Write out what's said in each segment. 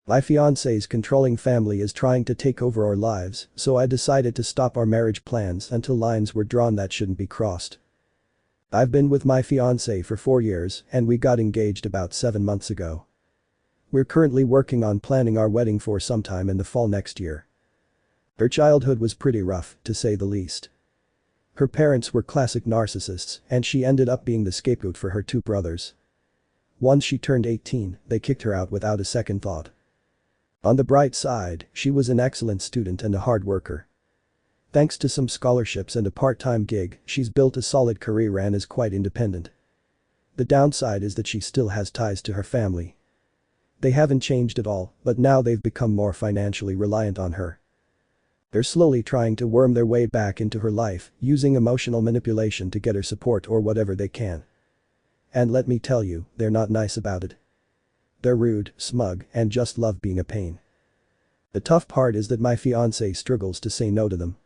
My fiancé's controlling family is trying to take over our lives, so I decided to stop our marriage plans until lines were drawn that shouldn't be crossed. I've been with my fiancé for 4 years and we got engaged about 7 months ago. We're currently working on planning our wedding for sometime in the fall next year. Her childhood was pretty rough, to say the least. Her parents were classic narcissists and she ended up being the scapegoat for her 2 brothers. Once she turned 18, they kicked her out without a second thought. On the bright side, she was an excellent student and a hard worker. Thanks to some scholarships and a part-time gig, she's built a solid career and is quite independent. The downside is that she still has ties to her family. They haven't changed at all, but now they've become more financially reliant on her. They're slowly trying to worm their way back into her life, using emotional manipulation to get her support or whatever they can. And let me tell you, they're not nice about it. They're rude, smug, and just love being a pain. The tough part is that my fiancé struggles to say no to them.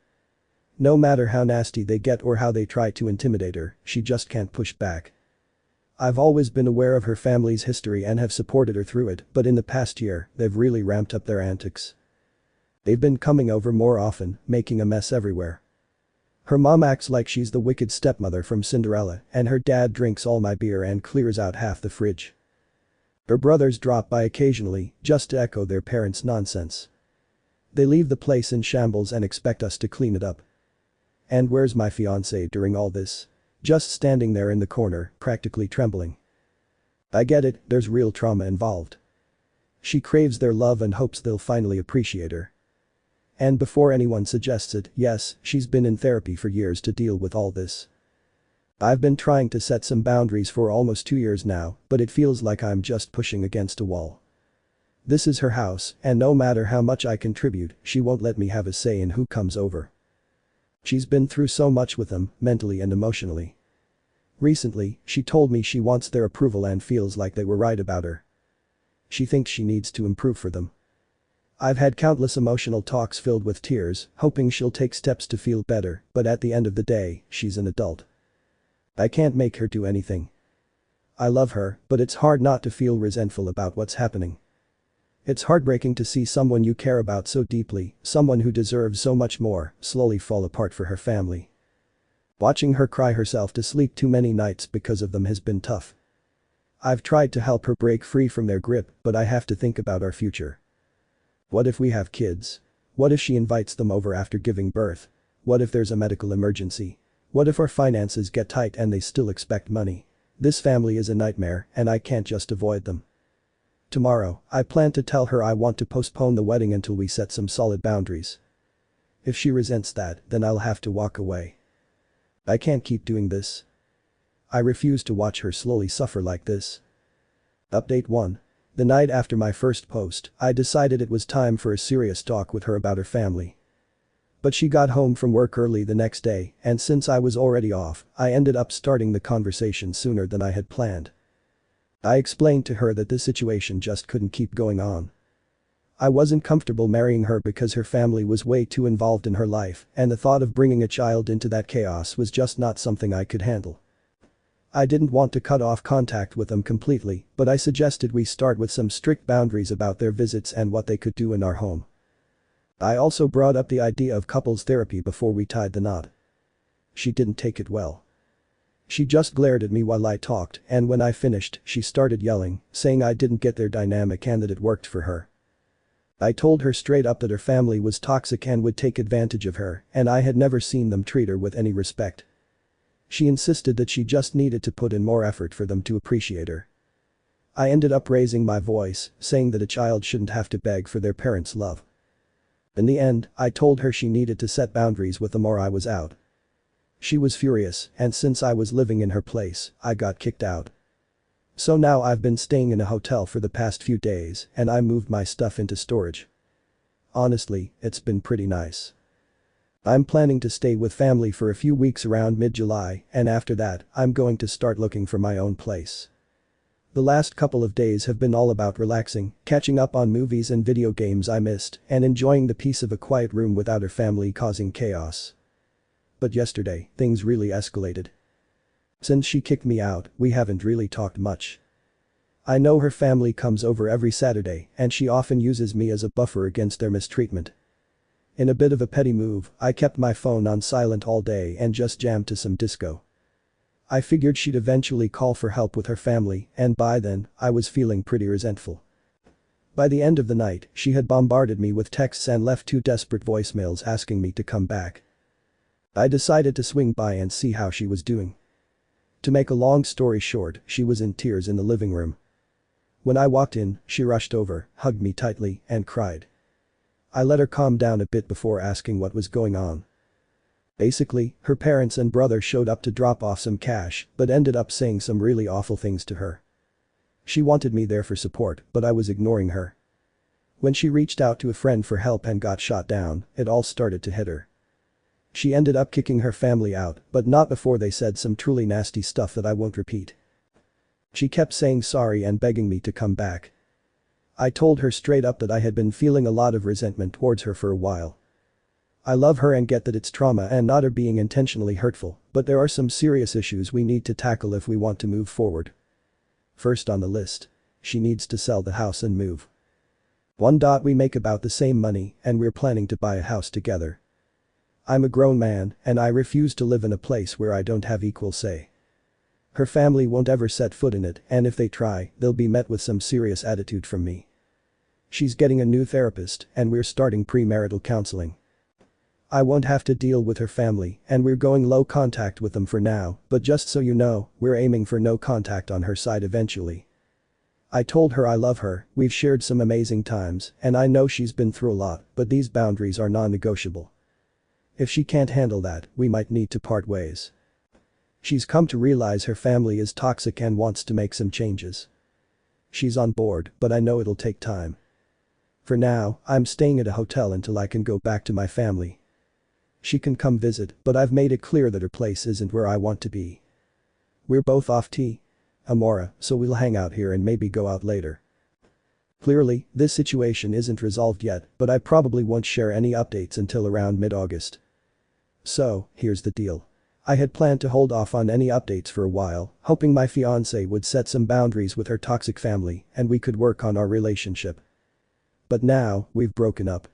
No matter how nasty they get or how they try to intimidate her, she just can't push back. I've always been aware of her family's history and have supported her through it, but in the past year, they've really ramped up their antics. They've been coming over more often, making a mess everywhere. Her mom acts like she's the wicked stepmother from Cinderella, and her dad drinks all my beer and clears out half the fridge. Her brothers drop by occasionally, just to echo their parents' nonsense. They leave the place in shambles and expect us to clean it up. And where's my fiancé during all this? Just standing there in the corner, practically trembling. I get it, there's real trauma involved. She craves their love and hopes they'll finally appreciate her. And before anyone suggests it, yes, she's been in therapy for years to deal with all this. I've been trying to set some boundaries for almost 2 years now, but it feels like I'm just pushing against a wall. This is her house, and no matter how much I contribute, she won't let me have a say in who comes over. She's been through so much with them, mentally and emotionally. Recently, she told me she wants their approval and feels like they were right about her. She thinks she needs to improve for them. I've had countless emotional talks filled with tears, hoping she'll take steps to feel better, but at the end of the day, she's an adult. I can't make her do anything. I love her, but it's hard not to feel resentful about what's happening. It's heartbreaking to see someone you care about so deeply, someone who deserves so much more, slowly fall apart for her family. Watching her cry herself to sleep too many nights because of them has been tough. I've tried to help her break free from their grip, but I have to think about our future. What if we have kids? What if she invites them over after giving birth? What if there's a medical emergency? What if our finances get tight and they still expect money? This family is a nightmare and I can't just avoid them. Tomorrow, I plan to tell her I want to postpone the wedding until we set some solid boundaries. If she resents that, then I'll have to walk away. I can't keep doing this. I refuse to watch her slowly suffer like this. Update 1. The night after my first post, I decided it was time for a serious talk with her about her family. But she got home from work early the next day, and since I was already off, I ended up starting the conversation sooner than I had planned. I explained to her that this situation just couldn't keep going on. I wasn't comfortable marrying her because her family was way too involved in her life, and the thought of bringing a child into that chaos was just not something I could handle. I didn't want to cut off contact with them completely, but I suggested we start with some strict boundaries about their visits and what they could do in our home. I also brought up the idea of couples therapy before we tied the knot. She didn't take it well. She just glared at me while I talked, and when I finished, she started yelling, saying I didn't get their dynamic and that it worked for her. I told her straight up that her family was toxic and would take advantage of her, and I had never seen them treat her with any respect. She insisted that she just needed to put in more effort for them to appreciate her. I ended up raising my voice, saying that a child shouldn't have to beg for their parents' love. In the end, I told her she needed to set boundaries with them or I was out. She was furious, and since I was living in her place, I got kicked out. So now I've been staying in a hotel for the past few days, and I moved my stuff into storage. Honestly, it's been pretty nice. I'm planning to stay with family for a few weeks around mid-July, and after that, I'm going to start looking for my own place. The last couple of days have been all about relaxing, catching up on movies and video games I missed, and enjoying the peace of a quiet room without her family causing chaos. But yesterday, things really escalated. Since she kicked me out, we haven't really talked much. I know her family comes over every Saturday and she often uses me as a buffer against their mistreatment. In a bit of a petty move, I kept my phone on silent all day and just jammed to some disco. I figured she'd eventually call for help with her family, and by then, I was feeling pretty resentful. By the end of the night, she had bombarded me with texts and left 2 desperate voicemails asking me to come back. I decided to swing by and see how she was doing. To make a long story short, she was in tears in the living room. When I walked in, she rushed over, hugged me tightly, and cried. I let her calm down a bit before asking what was going on. Basically, her parents and brother showed up to drop off some cash, but ended up saying some really awful things to her. She wanted me there for support, but I was ignoring her. When she reached out to a friend for help and got shot down, it all started to hit her. She ended up kicking her family out, but not before they said some truly nasty stuff that I won't repeat. She kept saying sorry and begging me to come back. I told her straight up that I had been feeling a lot of resentment towards her for a while. I love her and get that it's trauma and not her being intentionally hurtful, but there are some serious issues we need to tackle if we want to move forward. First on the list. She needs to sell the house and move. We make about the same money and we're planning to buy a house together. I'm a grown man and I refuse to live in a place where I don't have equal say. Her family won't ever set foot in it, and if they try, they'll be met with some serious attitude from me. She's getting a new therapist and we're starting premarital counseling. I won't have to deal with her family and we're going low contact with them for now, but just so you know, we're aiming for no contact on her side eventually. I told her I love her, we've shared some amazing times, and I know she's been through a lot, but these boundaries are non-negotiable. If she can't handle that, we might need to part ways. She's come to realize her family is toxic and wants to make some changes. She's on board, but I know it'll take time. For now, I'm staying at a hotel until I can go back to my family. She can come visit, but I've made it clear that her place isn't where I want to be. We're both off Amora, so we'll hang out here and maybe go out later. Clearly, this situation isn't resolved yet, but I probably won't share any updates until around mid-August. So, here's the deal. I had planned to hold off on any updates for a while, hoping my fiancé would set some boundaries with her toxic family and we could work on our relationship. But now, we've broken up.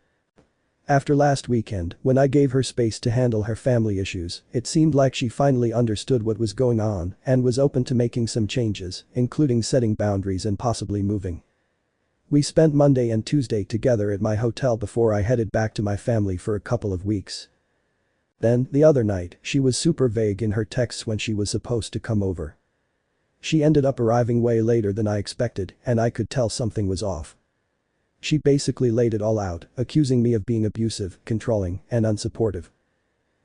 After last weekend, when I gave her space to handle her family issues, it seemed like she finally understood what was going on and was open to making some changes, including setting boundaries and possibly moving. We spent Monday and Tuesday together at my hotel before I headed back to my family for a couple of weeks. Then, the other night, she was super vague in her texts when she was supposed to come over. She ended up arriving way later than I expected, and I could tell something was off. She basically laid it all out, accusing me of being abusive, controlling, and unsupportive.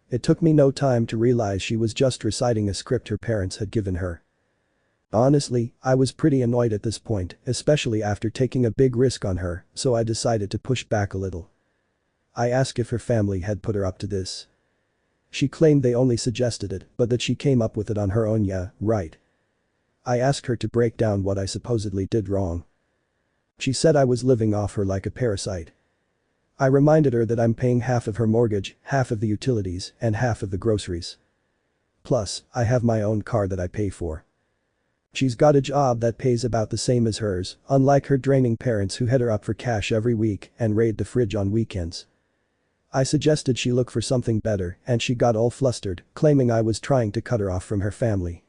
It took me no time to realize she was just reciting a script her parents had given her. Honestly, I was pretty annoyed at this point, especially after taking a big risk on her, so I decided to push back a little. I asked if her family had put her up to this. She claimed they only suggested it, but that she came up with it on her own. Yeah, right. I asked her to break down what I supposedly did wrong. She said I was living off her like a parasite. I reminded her that I'm paying half of her mortgage, half of the utilities, and half of the groceries. Plus, I have my own car that I pay for. She's got a job that pays about the same as hers, unlike her draining parents who hit her up for cash every week and raid the fridge on weekends. I suggested she look for something better and she got all flustered, claiming I was trying to cut her off from her family.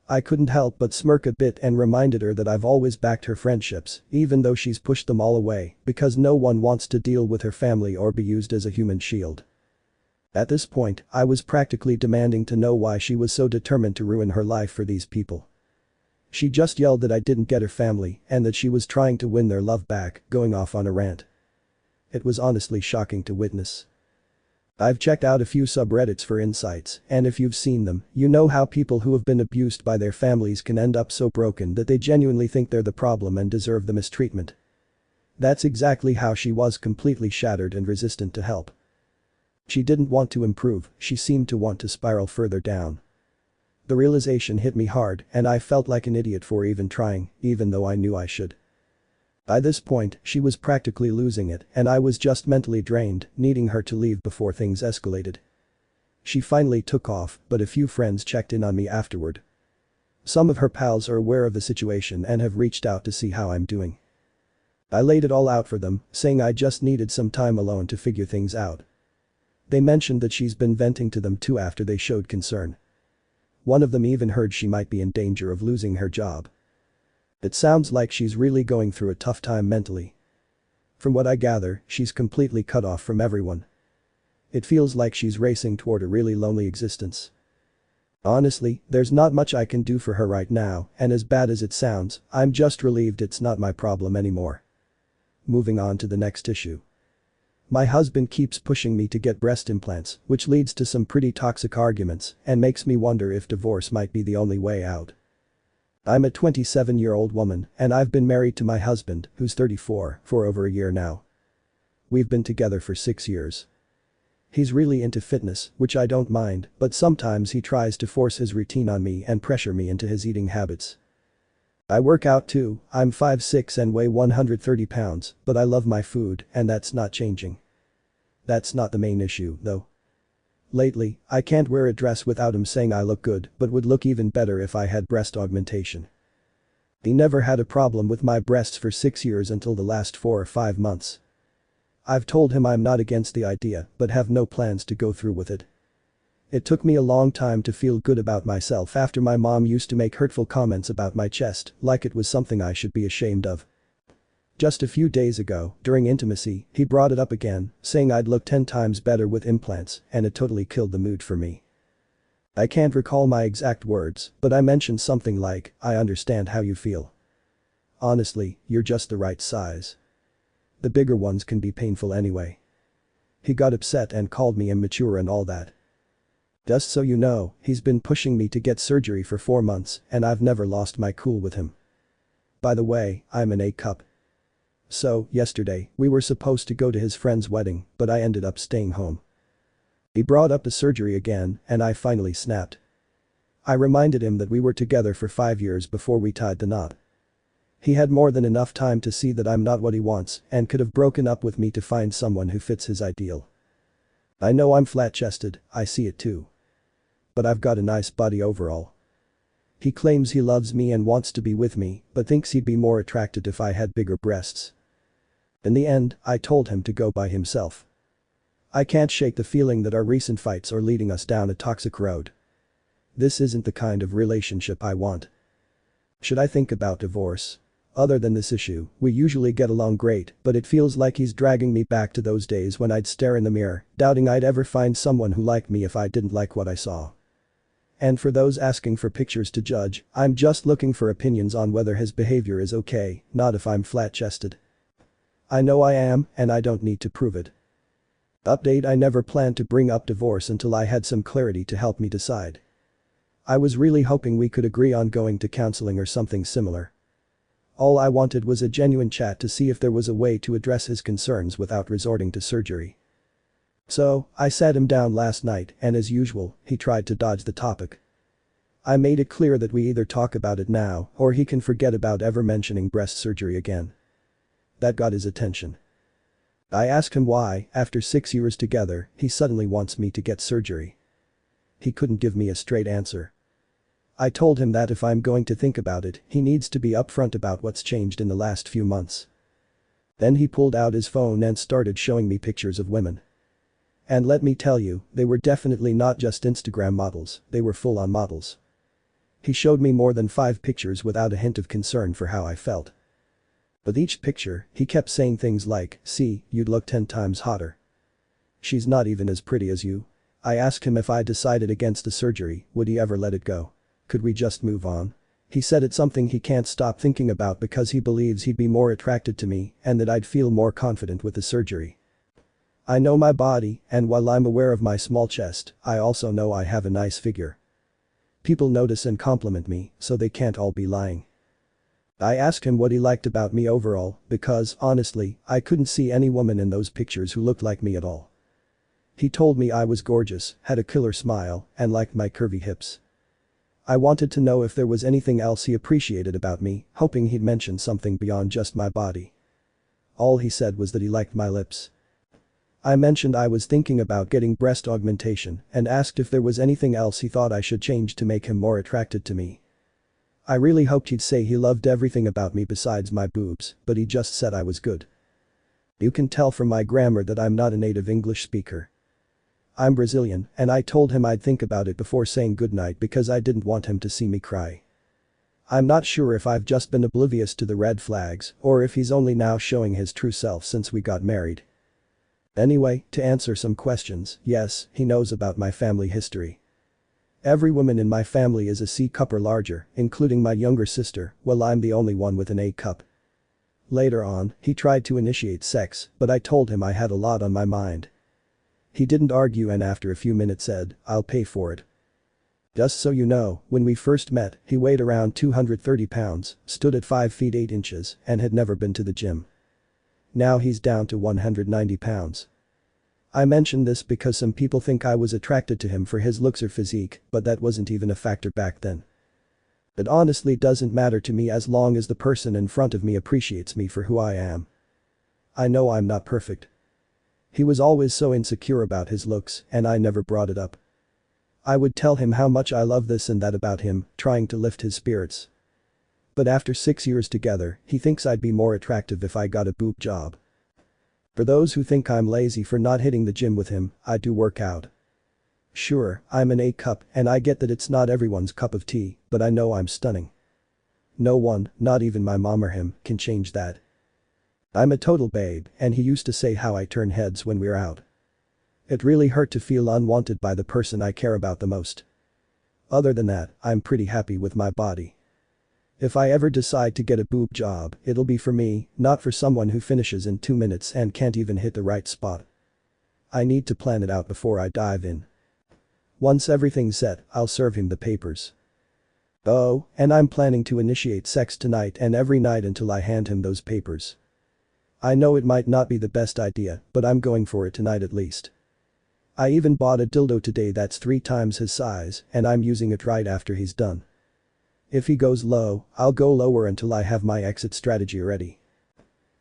I couldn't help but smirk a bit and reminded her that I've always backed her friendships, even though she's pushed them all away, because no one wants to deal with her family or be used as a human shield. At this point, I was practically demanding to know why she was so determined to ruin her life for these people. She just yelled that I didn't get her family and that she was trying to win their love back, going off on a rant. It was honestly shocking to witness. I've checked out a few subreddits for insights, and if you've seen them, you know how people who have been abused by their families can end up so broken that they genuinely think they're the problem and deserve the mistreatment. That's exactly how she was, completely shattered and resistant to help. She didn't want to improve, she seemed to want to spiral further down. The realization hit me hard and I felt like an idiot for even trying, even though I knew I should. By this point, she was practically losing it and I was just mentally drained, needing her to leave before things escalated. She finally took off, but a few friends checked in on me afterward. Some of her pals are aware of the situation and have reached out to see how I'm doing. I laid it all out for them, saying I just needed some time alone to figure things out. They mentioned that she's been venting to them too after they showed concern. One of them even heard she might be in danger of losing her job. It sounds like she's really going through a tough time mentally. From what I gather, she's completely cut off from everyone. It feels like she's racing toward a really lonely existence. Honestly, there's not much I can do for her right now, and as bad as it sounds, I'm just relieved it's not my problem anymore. Moving on to the next issue. My husband keeps pushing me to get breast implants, which leads to some pretty toxic arguments and makes me wonder if divorce might be the only way out. I'm a 27-year-old woman and I've been married to my husband, who's 34, for over a year now. We've been together for 6 years. He's really into fitness, which I don't mind, but sometimes he tries to force his routine on me and pressure me into his eating habits. I work out too. I'm 5'6" and weigh 130 pounds, but I love my food and that's not changing. That's not the main issue, though. Lately, I can't wear a dress without him saying I look good, but would look even better if I had breast augmentation. He never had a problem with my breasts for 6 years until the last 4 or 5 months. I've told him I'm not against the idea, but have no plans to go through with it. It took me a long time to feel good about myself after my mom used to make hurtful comments about my chest, like it was something I should be ashamed of. Just a few days ago, during intimacy, he brought it up again, saying I'd look 10 times better with implants, and it totally killed the mood for me. I can't recall my exact words, but I mentioned something like, "I understand how you feel. Honestly, you're just the right size. The bigger ones can be painful anyway." He got upset and called me immature and all that. Just so you know, he's been pushing me to get surgery for 4 months and I've never lost my cool with him. By the way, I'm an A-cup. So, yesterday, we were supposed to go to his friend's wedding, but I ended up staying home. He brought up the surgery again and I finally snapped. I reminded him that we were together for 5 years before we tied the knot. He had more than enough time to see that I'm not what he wants and could have broken up with me to find someone who fits his ideal. I know I'm flat-chested, I see it too. But I've got a nice body overall. He claims he loves me and wants to be with me, but thinks he'd be more attracted if I had bigger breasts. In the end, I told him to go by himself. I can't shake the feeling that our recent fights are leading us down a toxic road. This isn't the kind of relationship I want. Should I think about divorce? Other than this issue, we usually get along great, but it feels like he's dragging me back to those days when I'd stare in the mirror, doubting I'd ever find someone who liked me if I didn't like what I saw. And for those asking for pictures to judge, I'm just looking for opinions on whether his behavior is okay, not if I'm flat-chested. I know I am, and I don't need to prove it. Update: I never planned to bring up divorce until I had some clarity to help me decide. I was really hoping we could agree on going to counseling or something similar. All I wanted was a genuine chat to see if there was a way to address his concerns without resorting to surgery. So, I sat him down last night and as usual, he tried to dodge the topic. I made it clear that we either talk about it now or he can forget about ever mentioning breast surgery again. That got his attention. I asked him why, after 6 years together, he suddenly wants me to get surgery. He couldn't give me a straight answer. I told him that if I'm going to think about it, he needs to be upfront about what's changed in the last few months. Then he pulled out his phone and started showing me pictures of women. And let me tell you, they were definitely not just Instagram models, they were full-on models. He showed me more than 5 pictures without a hint of concern for how I felt. With each picture, he kept saying things like, "See, you'd look 10 times hotter. She's not even as pretty as you." I asked him if I decided against the surgery, would he ever let it go? Could we just move on? He said it's something he can't stop thinking about because he believes he'd be more attracted to me and that I'd feel more confident with the surgery. I know my body, and while I'm aware of my small chest, I also know I have a nice figure. People notice and compliment me, so they can't all be lying. I asked him what he liked about me overall, because, honestly, I couldn't see any woman in those pictures who looked like me at all. He told me I was gorgeous, had a killer smile, and liked my curvy hips. I wanted to know if there was anything else he appreciated about me, hoping he'd mention something beyond just my body. All he said was that he liked my lips. I mentioned I was thinking about getting breast augmentation and asked if there was anything else he thought I should change to make him more attracted to me. I really hoped he'd say he loved everything about me besides my boobs, but he just said I was good. You can tell from my grammar that I'm not a native English speaker. I'm Brazilian, and I told him I'd think about it before saying goodnight because I didn't want him to see me cry. I'm not sure if I've just been oblivious to the red flags or if he's only now showing his true self since we got married. Anyway, to answer some questions, yes, he knows about my family history. Every woman in my family is a C cup or larger, including my younger sister, while I'm the only one with an A cup. Later on, he tried to initiate sex, but I told him I had a lot on my mind. He didn't argue and after a few minutes said, "I'll pay for it." Just so you know, when we first met, he weighed around 230 pounds, stood at 5 feet 8 inches, and had never been to the gym. Now he's down to 190 pounds. I mention this because some people think I was attracted to him for his looks or physique, but that wasn't even a factor back then. It honestly doesn't matter to me as long as the person in front of me appreciates me for who I am. I know I'm not perfect. He was always so insecure about his looks, and I never brought it up. I would tell him how much I love this and that about him, trying to lift his spirits. But after 6 years together, he thinks I'd be more attractive if I got a boob job. For those who think I'm lazy for not hitting the gym with him, I do work out. Sure, I'm an A cup and I get that it's not everyone's cup of tea, but I know I'm stunning. No one, not even my mom or him, can change that. I'm a total babe, and he used to say how I turn heads when we're out. It really hurt to feel unwanted by the person I care about the most. Other than that, I'm pretty happy with my body. If I ever decide to get a boob job, it'll be for me, not for someone who finishes in 2 minutes and can't even hit the right spot. I need to plan it out before I dive in. Once everything's set, I'll serve him the papers. Oh, and I'm planning to initiate sex tonight and every night until I hand him those papers. I know it might not be the best idea, but I'm going for it tonight at least. I even bought a dildo today that's 3 times his size, and I'm using it right after he's done. If he goes low, I'll go lower until I have my exit strategy ready.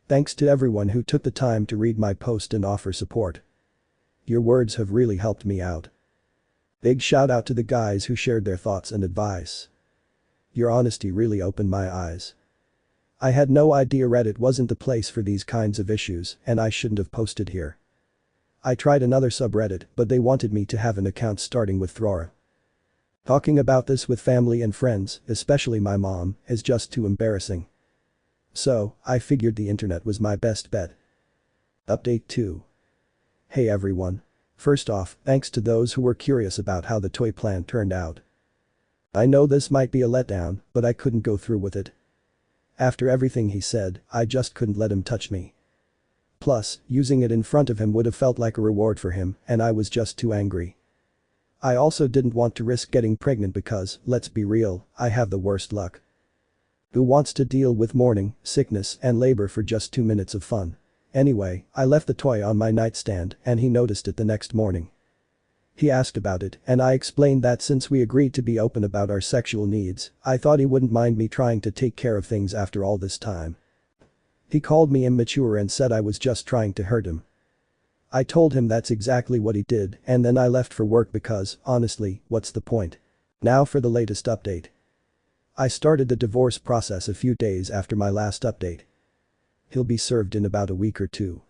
Thanks to everyone who took the time to read my post and offer support. Your words have really helped me out. Big shout out to the guys who shared their thoughts and advice. Your honesty really opened my eyes. I had no idea Reddit wasn't the place for these kinds of issues, and I shouldn't have posted here. I tried another subreddit, but they wanted me to have an account starting with Throra. Talking about this with family and friends, especially my mom, is just too embarrassing. So, I figured the internet was my best bet. Update 2. Hey everyone. First off, thanks to those who were curious about how the toy plan turned out. I know this might be a letdown, but I couldn't go through with it. After everything he said, I just couldn't let him touch me. Plus, using it in front of him would have felt like a reward for him, and I was just too angry. I also didn't want to risk getting pregnant because, let's be real, I have the worst luck. Who wants to deal with mourning, sickness, and labor for just 2 minutes of fun? Anyway, I left the toy on my nightstand and he noticed it the next morning. He asked about it, and I explained that since we agreed to be open about our sexual needs, I thought he wouldn't mind me trying to take care of things after all this time. He called me immature and said I was just trying to hurt him. I told him that's exactly what he did, and then I left for work because, honestly, what's the point? Now for the latest update. I started the divorce process a few days after my last update. He'll be served in about a week or 2.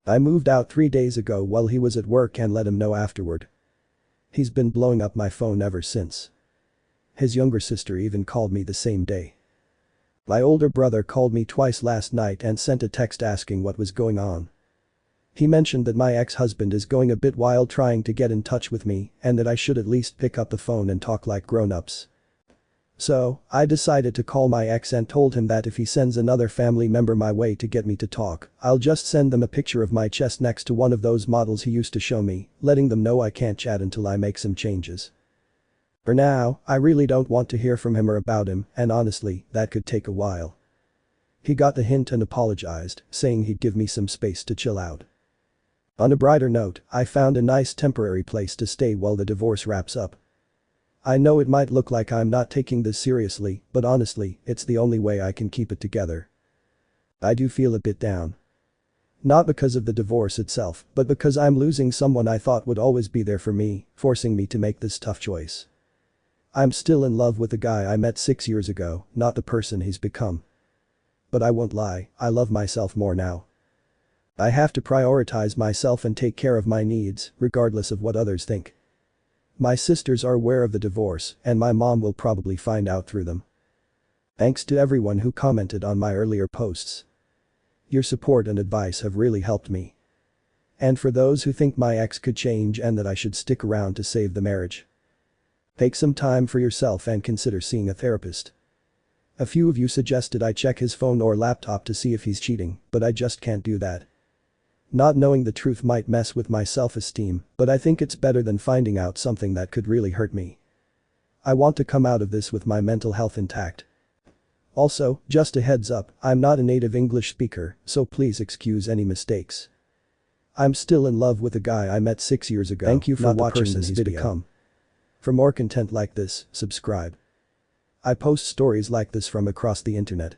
I moved out 3 days ago while he was at work and let him know afterward. He's been blowing up my phone ever since. His younger sister even called me the same day. My older brother called me twice last night and sent a text asking what was going on. He mentioned that my ex-husband is going a bit wild trying to get in touch with me and that I should at least pick up the phone and talk like grown-ups. So, I decided to call my ex and told him that if he sends another family member my way to get me to talk, I'll just send them a picture of my chest next to one of those models he used to show me, letting them know I can't chat until I make some changes. For now, I really don't want to hear from him or about him, and honestly, that could take a while. He got the hint and apologized, saying he'd give me some space to chill out. On a brighter note, I found a nice temporary place to stay while the divorce wraps up. I know it might look like I'm not taking this seriously, but honestly, it's the only way I can keep it together. I do feel a bit down. Not because of the divorce itself, but because I'm losing someone I thought would always be there for me, forcing me to make this tough choice. I'm still in love with the guy I met 6 years ago, not the person he's become. But I won't lie, I love myself more now. I have to prioritize myself and take care of my needs, regardless of what others think. My sisters are aware of the divorce, and my mom will probably find out through them. Thanks to everyone who commented on my earlier posts. Your support and advice have really helped me. And for those who think my ex could change and that I should stick around to save the marriage. Take some time for yourself and consider seeing a therapist. A few of you suggested I check his phone or laptop to see if he's cheating, but I just can't do that. Not knowing the truth might mess with my self-esteem, but I think it's better than finding out something that could really hurt me. I want to come out of this with my mental health intact. Also, just a heads up, I'm not a native English speaker, so please excuse any mistakes. I'm still in love with the guy I met 6 years ago. Thank you for watching this video. For more content like this, subscribe. I post stories like this from across the internet.